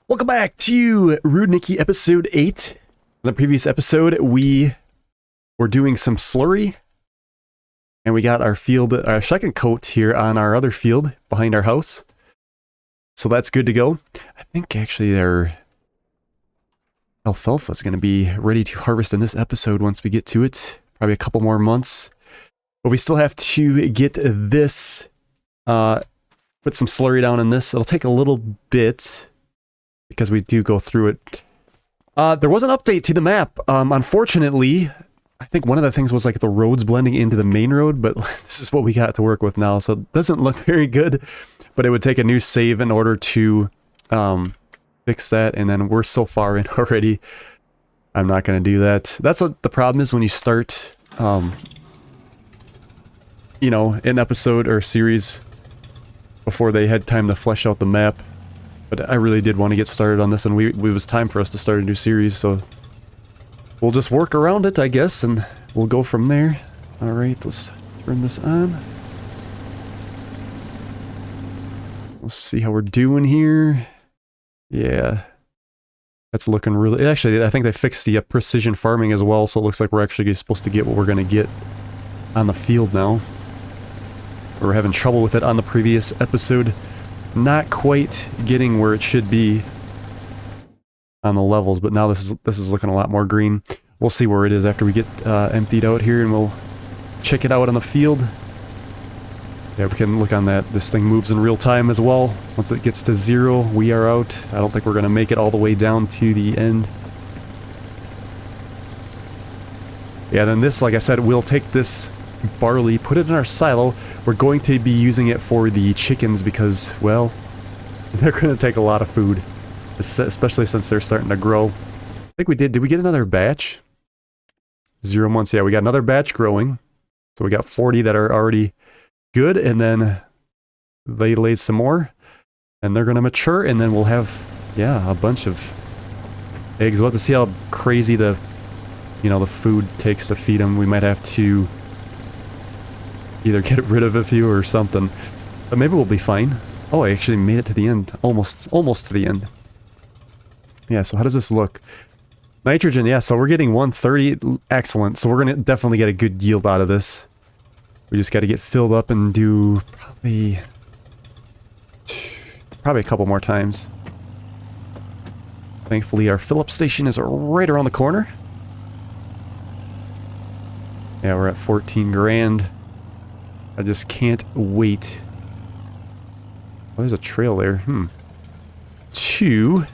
Welcome back to Rudniki episode 8. In the previous episode, we were doing some slurry. And we got our second coat here on our other field behind our house. So that's good to go. I think actually their alfalfa is going to be ready to harvest in this episode once we get to it. Probably a couple more months. But we still have to get this, put some slurry down in this. It'll take a little bit, because we do go through it. There was an update to the map. Unfortunately, I think one of the things was like the roads blending into the main road, but this is what we got to work with now, so it doesn't look very good. But it would take a new save in order to fix that, and then we're so far in already. I'm not going to do that. That's what the problem is when you start, you know, an episode or series before they had time to flesh out the map. But I really did want to get started on this, and it was time for us to start a new series, so we'll just work around it, I guess, and we'll go from there. Alright, let's turn this on. We'll see how we're doing here. Yeah. That's looking really... Actually, I think they fixed the precision farming as well, so it looks like we're actually supposed to get what we're going to get on the field now. We were having trouble with it on the previous episode. Not quite getting where it should be on the levels, but now this is looking a lot more green. We'll see where it is after we get emptied out here, and we'll check it out on the field. Yeah, we can look on that. This thing moves in real time as well. Once it gets to 0, we are out. I don't think we're going to make it all the way down to the end. Yeah, then this, like I said, we'll take this barley, put it in our silo. We're going to be using it for the chickens because, well, they're going to take a lot of food, especially since they're starting to grow. I think we did. Did we get another batch? 0 months. Yeah, we got another batch growing. So we got 40 that are already good, and then they laid some more, and they're going to mature, and then we'll have, yeah, a bunch of eggs. We'll have to see how crazy the, you know, the food takes to feed them. We might have to either get rid of a few or something, but maybe we'll be fine. Oh, I actually made it to the end. Almost to the end. Yeah, so how does this look? Nitrogen, yeah, so we're getting 130. Excellent. So we're going to definitely get a good yield out of this. We just got to get filled up and do probably a couple more times. Thankfully, our fill-up station is right around the corner. Yeah, we're at 14 grand. I just can't wait. Oh, there's a trail there. See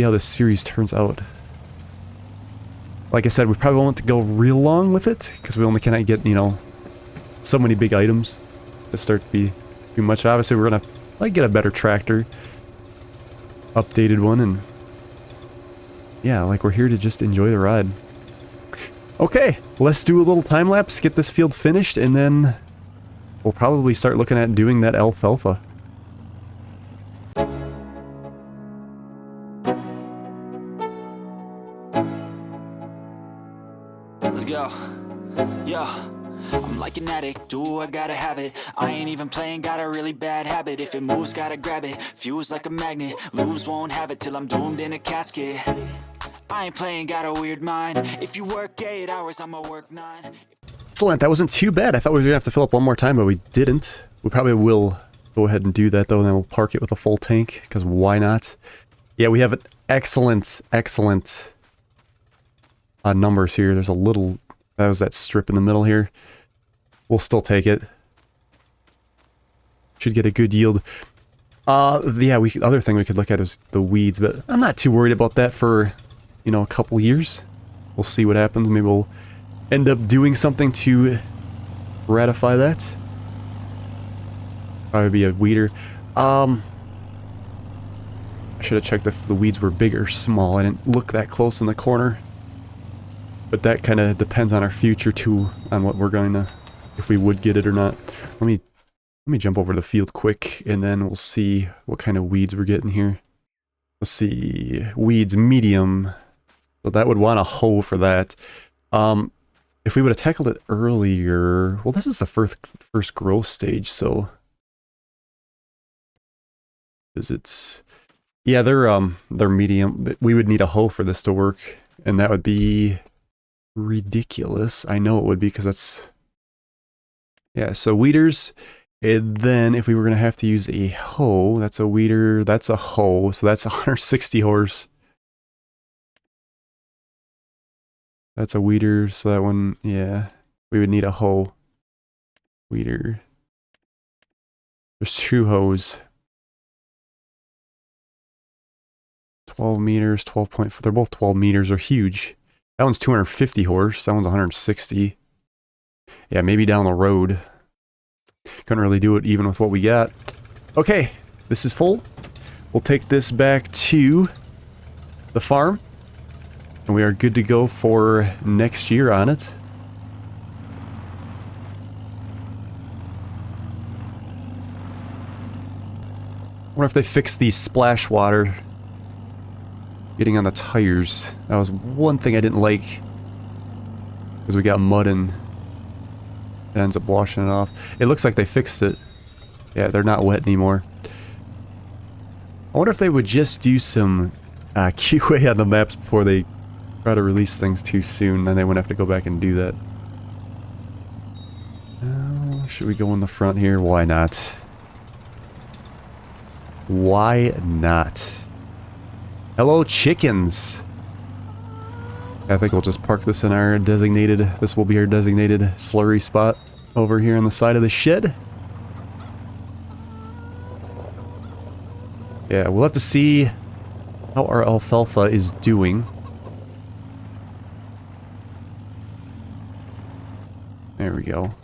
how this series turns out. Like I said, we probably won't go real long with it, because we only cannot get, you know, so many big items to start to be too much. Obviously, we're gonna like get a better tractor, updated one, and yeah, like we're here to just enjoy the ride. Okay, let's do a little time lapse, get this field finished, and then we'll probably start looking at doing that alfalfa. Let's go. Yo, I'm like an addict, do I gotta have it. I ain't even playing, got a really bad habit. If it moves, gotta grab it. Fuse like a magnet, lose, won't have it till I'm doomed in a casket. I ain't playing, got a weird mind. If you work 8 hours, I'ma work 9. Excellent, that wasn't too bad. I thought we were gonna have to fill up one more time, but we didn't. We probably will go ahead and do that though, and then we'll park it with a full tank, because why not? Yeah, we have an excellent numbers here. There's a little, that was that strip in the middle here. We'll still take it. Should get a good yield. Yeah, other thing we could look at is the weeds, but I'm not too worried about that for, you know, a couple years. We'll see what happens. Maybe we'll end up doing something to ratify that. Probably be a weeder. I should have checked if the weeds were big or small. I didn't look that close in the corner. But that kind of depends on our future too, on what we're going to, if we would get it or not. Let me jump over the field quick, and then we'll see what kind of weeds we're getting here. Let's see, weeds medium. So that would want a hoe for that. If we would have tackled it earlier, well, this is the first growth stage, so Is it? Yeah, they're medium. We would need a hoe for this to work, and that would be ridiculous. I know it would be because that's, yeah. So weeders, and then if we were gonna have to use a hoe, that's a weeder, that's a hoe, so that's 160 horse. That's a weeder, so that one, yeah, we would need a hoe. Weeder. There's 2 hoes. 12 meters, 12.4. They're both 12 meters. Are huge. That one's 250 horse. That one's 160. Yeah, maybe down the road. Couldn't really do it even with what we got. Okay, this is full. We'll take this back to the farm. And we are good to go for next year on it. I wonder if they fixed the splash water getting on the tires. That was one thing I didn't like, because we got mud and it ends up washing it off. It looks like they fixed it. Yeah, they're not wet anymore. I wonder if they would just do some QA on the maps before they try to release things too soon, then they wouldn't have to go back and do that. Should we go in the front here? Why not? Why not? Hello, chickens! I think we'll just park this in our designated, this will be our designated slurry spot over here on the side of the shed. Yeah, we'll have to see how our alfalfa is doing. There we go.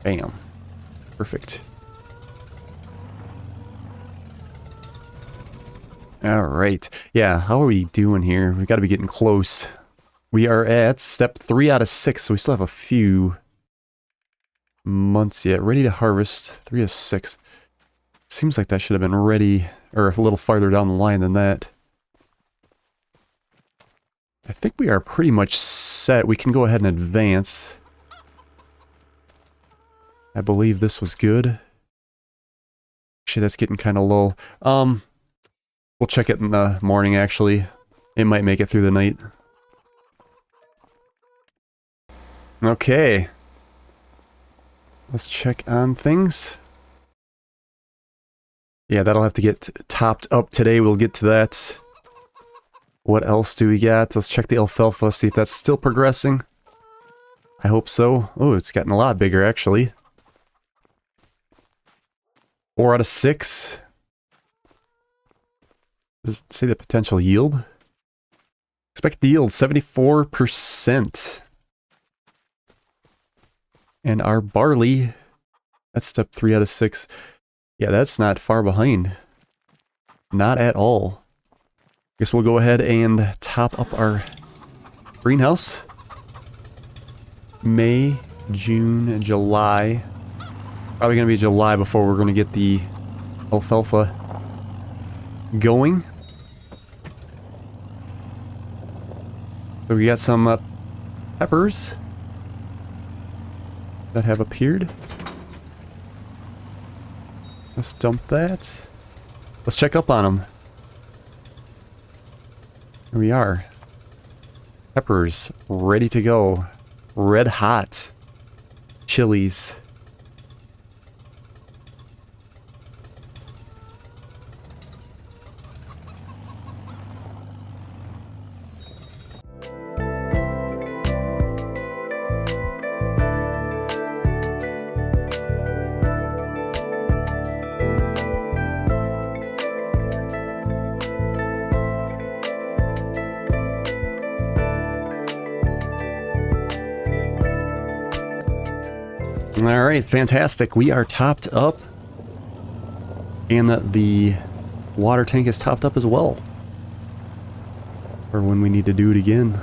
Bam. Perfect. Alright. Yeah, how are we doing here? We've got to be getting close. We are at step 3 out of 6, so we still have a few months yet. Ready to harvest. 3 out of 6. Seems like that should have been ready, or a little farther down the line than that. I think we are pretty much set. We can go ahead and advance. I believe this was good. Actually, that's getting kind of low. We'll check it in the morning, actually. It might make it through the night. Okay. Let's check on things. Yeah, that'll have to get topped up today. We'll get to that. What else do we got? Let's check the alfalfa, see if that's still progressing. I hope so. Oh, it's gotten a lot bigger, actually. 4 out of 6. Does it say the potential yield? Expected yield, 74%. And our barley, that's step 3 out of 6. Yeah, that's not far behind. Not at all. Guess we'll go ahead and top up our greenhouse. May, June, July. Probably going to be July before we're going to get the alfalfa going. So we got some peppers that have appeared. Let's dump that. Let's check up on them. Here we are. Peppers ready to go. Red hot. Chilies. Alright, fantastic. We are topped up. And the water tank is topped up as well. For when we need to do it again.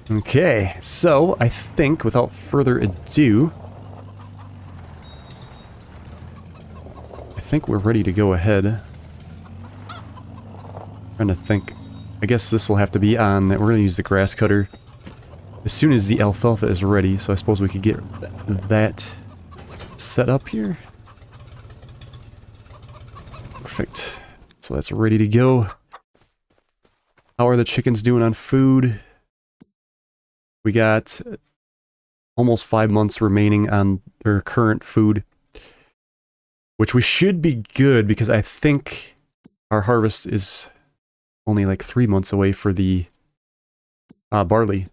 Okay, so I think without further ado, I think we're ready to go ahead. Trying to think. I guess this will have to be on. We're going to use the grass cutter as soon as the alfalfa is ready, so I suppose we could get that set up here. Perfect. So that's ready to go. How are the chickens doing on food? We got almost 5 months remaining on their current food, which we should be good because I think our harvest is only like 3 months away for the barley.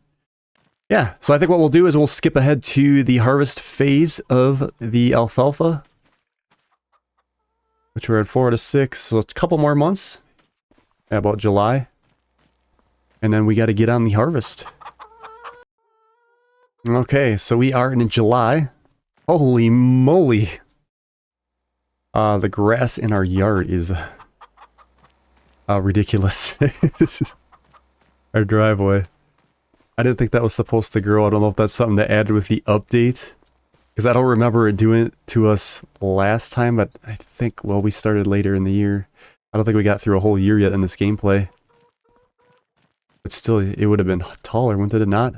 Yeah, so I think what we'll do is we'll skip ahead to the harvest phase of the alfalfa, which we're at 4 to 6, so a couple more months, about July, and then we got to get on the harvest. Okay, so we are in July. Holy moly! The grass in our yard is ridiculous. Our driveway. I didn't think that was supposed to grow. I don't know if that's something to add with the update. Because I don't remember it doing it to us last time, but I think, well, we started later in the year. I don't think we got through a whole year yet in this gameplay. But still, it would have been taller, wouldn't it not?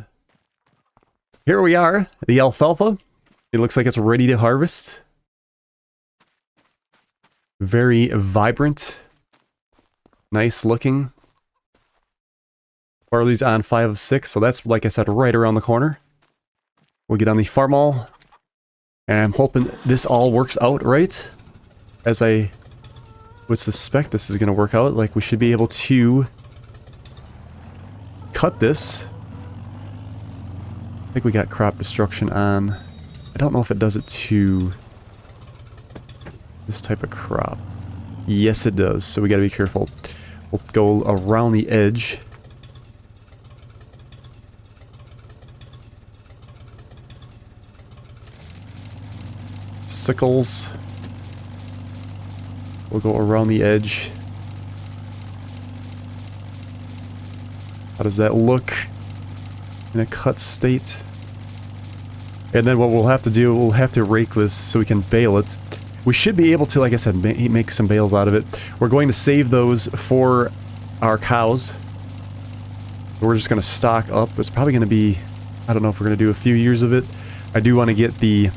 Here we are, the alfalfa. It looks like it's ready to harvest. Very vibrant. Nice looking. Barley's on 5 of 6, so that's, like I said, right around the corner. We'll get on the farmall. And I'm hoping this all works out right. As I would suspect this is going to work out. Like, we should be able to cut this. I think we got crop destruction on. I don't know if it does it to this type of crop. Yes, it does, so we got to be careful. We'll go around the edge. Sickles. We'll go around the edge. How does that look in a cut state? And then what we'll have to do, we'll have to rake this so we can bale it. We should be able to, like I said, make some bales out of it. We're going to save those for our cows. We're just going to stock up. It's probably going to be, I don't know if we're going to do a few years of it. I do want to get the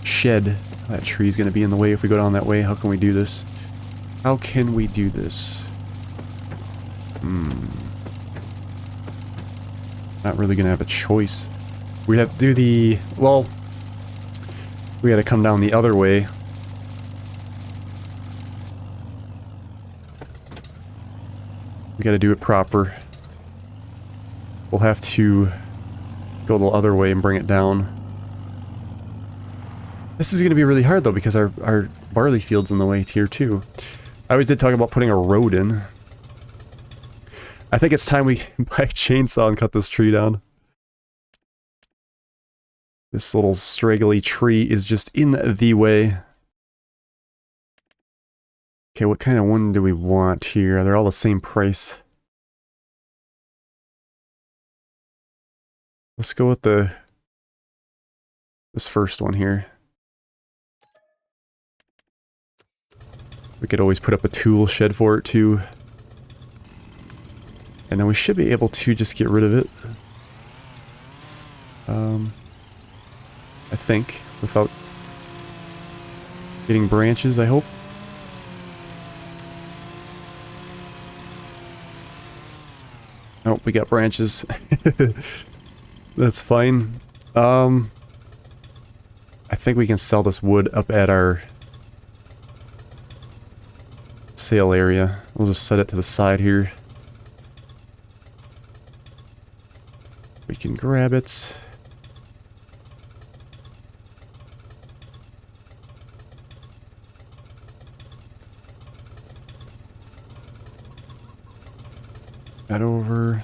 shed. That tree's going to be in the way if we go down that way. How can we do this? How can we do this? Not really going to have a choice. We'd have to do the... Well, we got to come down the other way. We got to do it proper. We'll have to go the other way and bring it down. This is going to be really hard though because our barley field's in the way here too. I always did talk about putting a road in. I think it's time we buy a chainsaw and cut this tree down. This little straggly tree is just in the way. Okay, what kind of one do we want here? They're all the same price. Let's go with this first one here. We could always put up a tool shed for it too. And then we should be able to just get rid of it. I think, without getting branches, I hope. Nope, we got branches. That's fine. I think we can sell this wood up at our sale area. We'll just set it to the side here. We can grab it. That over.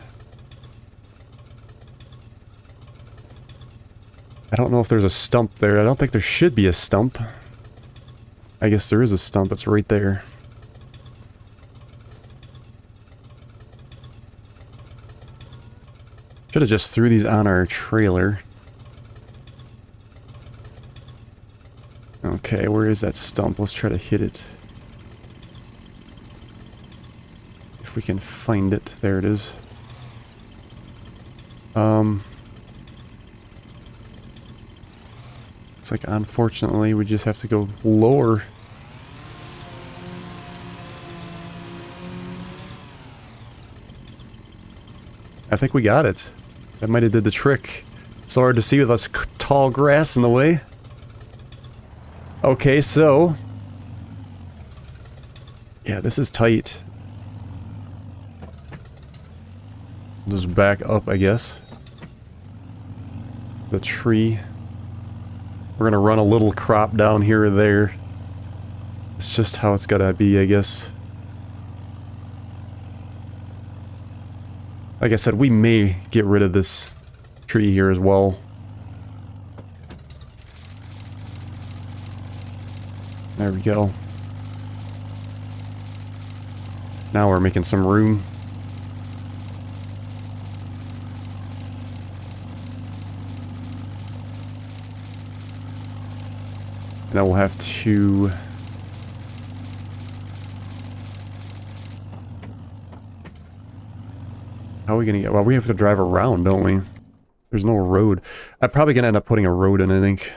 I don't know if there's a stump there. I don't think there should be a stump. I guess there is a stump. It's right there. Should have just threw these on our trailer. Okay, where is that stump? Let's try to hit it. If we can find it. There it is. It's like, unfortunately, we just have to go lower. I think we got it. That might have did the trick. It's hard to see with us tall grass in the way. Okay, so... yeah, this is tight. Just back up, I guess. The tree. We're gonna run a little crop down here or there. It's just how it's gotta be, I guess. Like I said, we may get rid of this tree here as well. There we go. Now we're making some room. And I will have to... how are we gonna get... well, we have to drive around, don't we? There's no road. I'm probably gonna end up putting a road in, I think.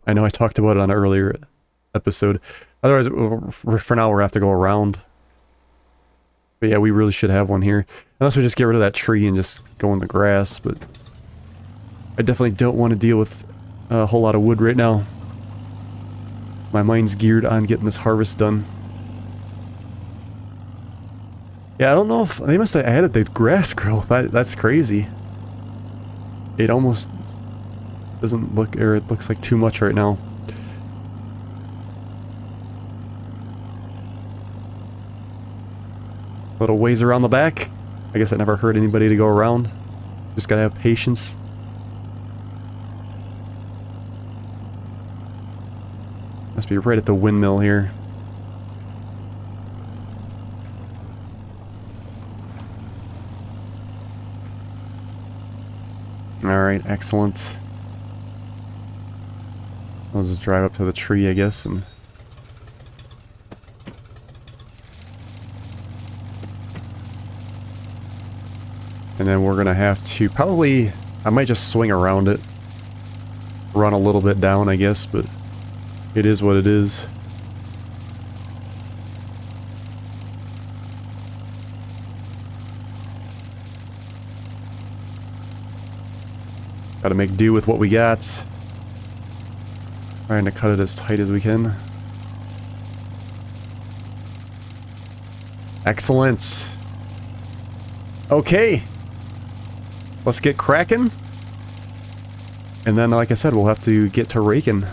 I know I talked about it on an earlier episode. Otherwise, for now, we're gonna have to go around. But yeah, we really should have one here. Unless we just get rid of that tree and just go in the grass, but... I definitely don't want to deal with a whole lot of wood right now. My mind's geared on getting this harvest done. Yeah, I don't know if... they must have added the grass growth. That's crazy. It almost doesn't look... or it looks like too much right now. Little ways around the back. I guess I never heard anybody to go around. Just gotta have patience. Must be right at the windmill here. Alright, excellent. I'll just drive up to the tree, I guess, and... and then we're gonna have to probably... I might just swing around it. Run a little bit down, I guess, but... it is what it is. Gotta make do with what we got. Trying to cut it as tight as we can. Excellent. Okay. Let's get cracking. And then, like I said, we'll have to get to raking.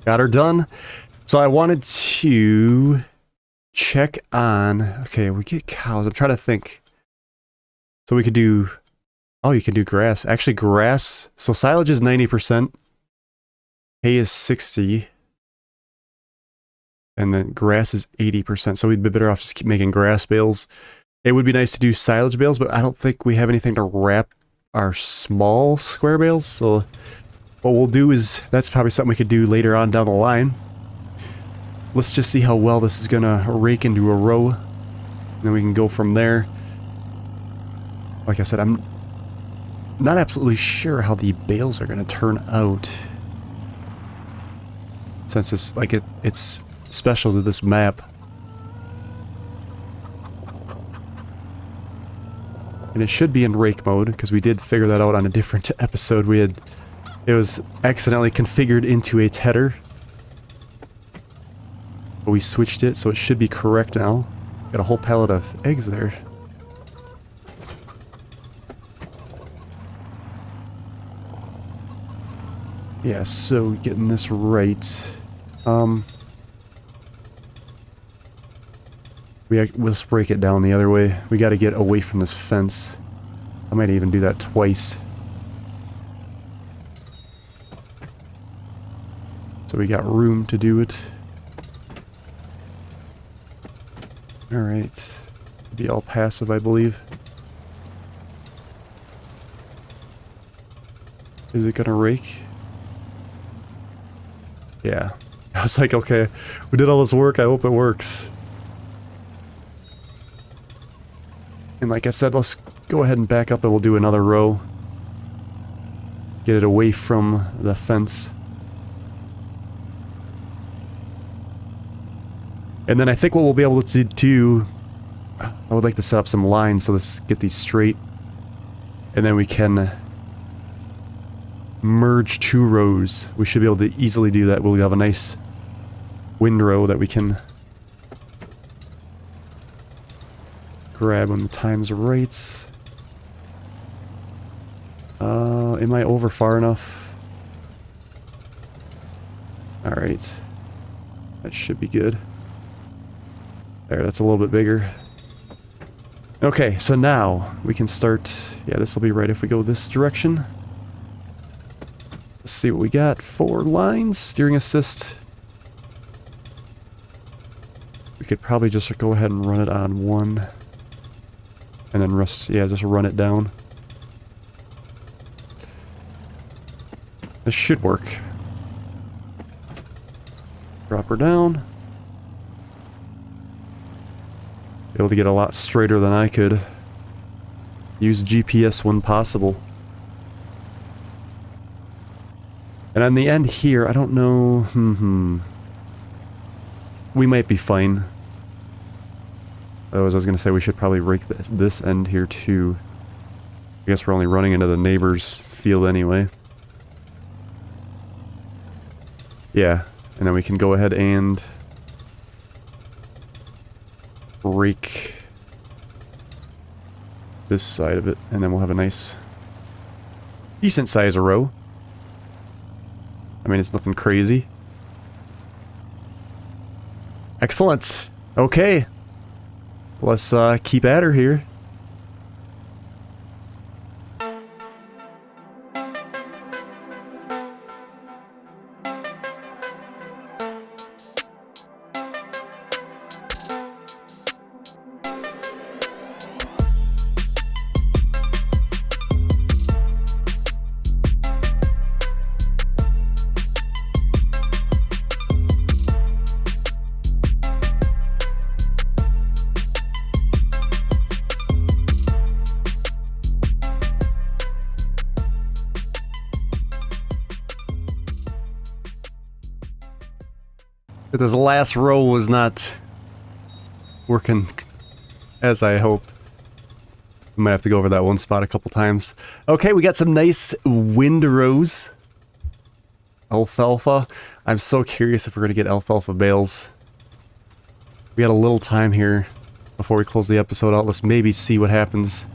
Got her done. So I wanted to check on... okay, we get cows. I'm trying to think. So we could do... oh, you can do grass. Actually, grass... so silage is 90%. Hay is 60%. And then grass is 80%. So we'd be better off just keep making grass bales. It would be nice to do silage bales, but I don't think we have anything to wrap our small square bales. So... what we'll do is, that's probably something we could do later on down the line. Let's just see how well this is gonna rake into a row. And then we can go from there. Like I said, I'm not absolutely sure how the bales are gonna turn out. since it's like it's special to this map. And it should be in rake mode, because we did figure that out on a different episode. It was accidentally configured into a tedder. But we switched it, so it should be correct now. Got a whole pallet of eggs there. Yeah, so getting this right. Let's break it down the other way. We got to get away from this fence. I might even do that twice. So we got room to do it. Alright. Be all passive, I believe. Is it gonna rake? Yeah. I was like, okay, we did all this work, I hope it works. And like I said, let's go ahead and back up and we'll do another row. Get it away from the fence. And then I think what we'll be able to do, I would like to set up some lines so let's get these straight. And then we can merge 2 rows. We should be able to easily do that. We'll have a nice windrow that we can grab when the time's right. Am I over far enough? Alright. That should be good. There, that's a little bit bigger. Okay, so now we can start. Yeah, this will be right if we go this direction. Let's see what we got. 4 lines, steering assist. We could probably just go ahead and run it on 1. And then just run it down. This should work. Drop her down. Able to get a lot straighter than I could. Use GPS when possible. And on the end here, I don't know. We might be fine. Otherwise, I was going to say we should probably rake this end here too. I guess we're only running into the neighbor's field anyway. Yeah, and then we can go ahead and rake this side of it, and then we'll have a nice, decent size row. I mean, it's nothing crazy. Excellent. Okay. Let's keep at her here. But this last row was not working as I hoped. I might have to go over that one spot a couple times. Okay, we got some nice windrows. Alfalfa. I'm so curious if we're going to get alfalfa bales. We got a little time here before we close the episode out. Let's maybe see what happens.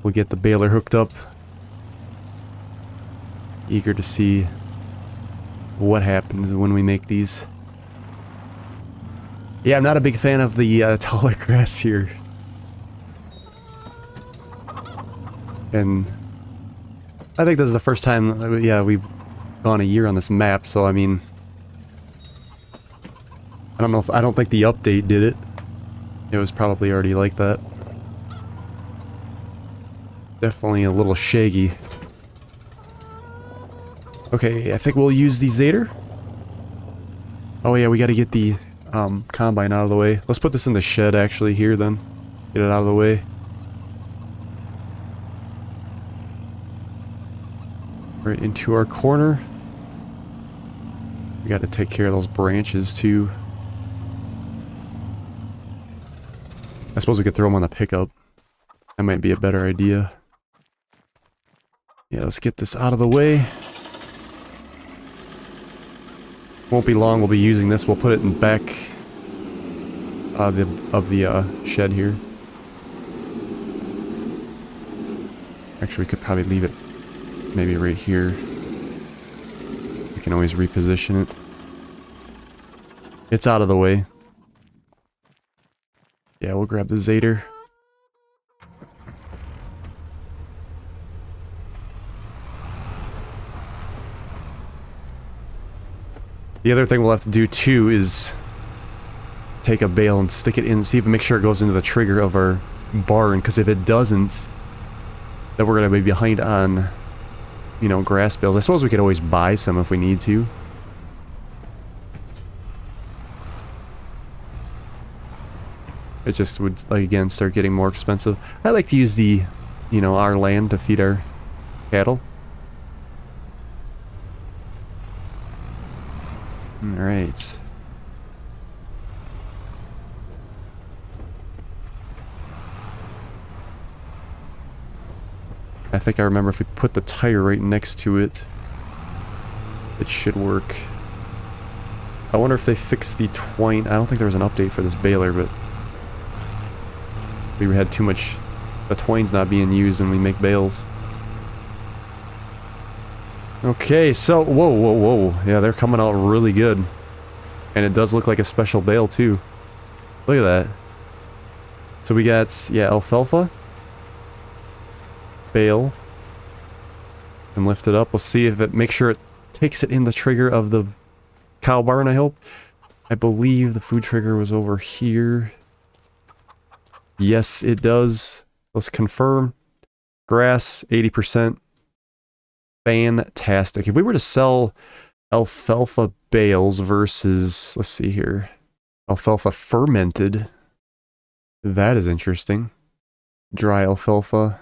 We'll get the baler hooked up. Eager to see what happens when we make these. Yeah, I'm not a big fan of the taller grass here. And I think this is the first time, yeah, we've gone a year on this map, so I mean, I don't think the update did it. It was probably already like that. Definitely a little shaggy. Okay, I think we'll use the Zader. Oh yeah, we gotta get the combine out of the way. Let's put this in the shed actually here then. Get it out of the way. Right into our corner. We got to take care of those branches too. I suppose we could throw them on the pickup. That might be a better idea. Yeah, let's get this out of the way. Won't be long, we'll be using this. We'll put it in back of the shed here. Actually, we could probably leave it maybe right here. We can always reposition it. It's out of the way. Yeah, we'll grab the Zader. The other thing we'll have to do too is take a bale and stick it in, see if make sure it goes into the trigger of our barn, because if it doesn't, then we're going to be behind on, you know, grass bales. I suppose we could always buy some if we need to. It just would, like, again, start getting more expensive. I like to use the, you know, our land to feed our cattle. Alright. I think I remember if we put the tire right next to it, it should work. I wonder if they fixed the twine. I don't think there was an update for this baler, but we had too much. The twine's not being used when we make bales. Okay, so, whoa. Yeah, they're coming out really good. And it does look like a special bale, too. Look at that. So we got, yeah, alfalfa. Bale. And lift it up. We'll see if it, make sure it takes it in the trigger of the cow barn, I hope. I believe the food trigger was over here. Yes, it does. Let's confirm. Grass, 80%. Fantastic. If we were to sell alfalfa bales versus, let's see here, alfalfa fermented, that is interesting. Dry alfalfa.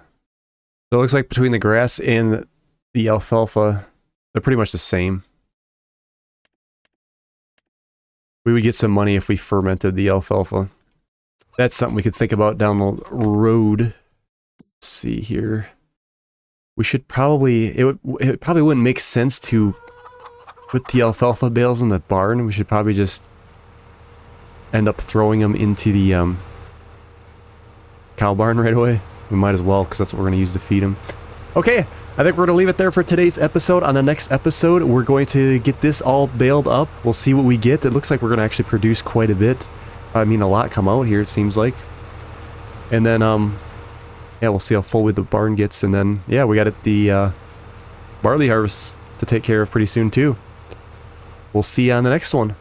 So it looks like between the grass and the alfalfa, they're pretty much the same. We would get some money if we fermented the alfalfa. That's something we could think about down the road. Let's see here. We should probably, it probably wouldn't make sense to put the alfalfa bales in the barn. We should probably just end up throwing them into the cow barn right away. We might as well, because that's what we're going to use to feed them. Okay, I think we're going to leave it there for today's episode. On the next episode, we're going to get this all baled up. We'll see what we get. It looks like we're going to actually produce quite a bit. I mean, a lot come out here, it seems like. And then, yeah, we'll see how full the barn gets, and then, yeah, we got the barley harvest to take care of pretty soon, too. We'll see you on the next one.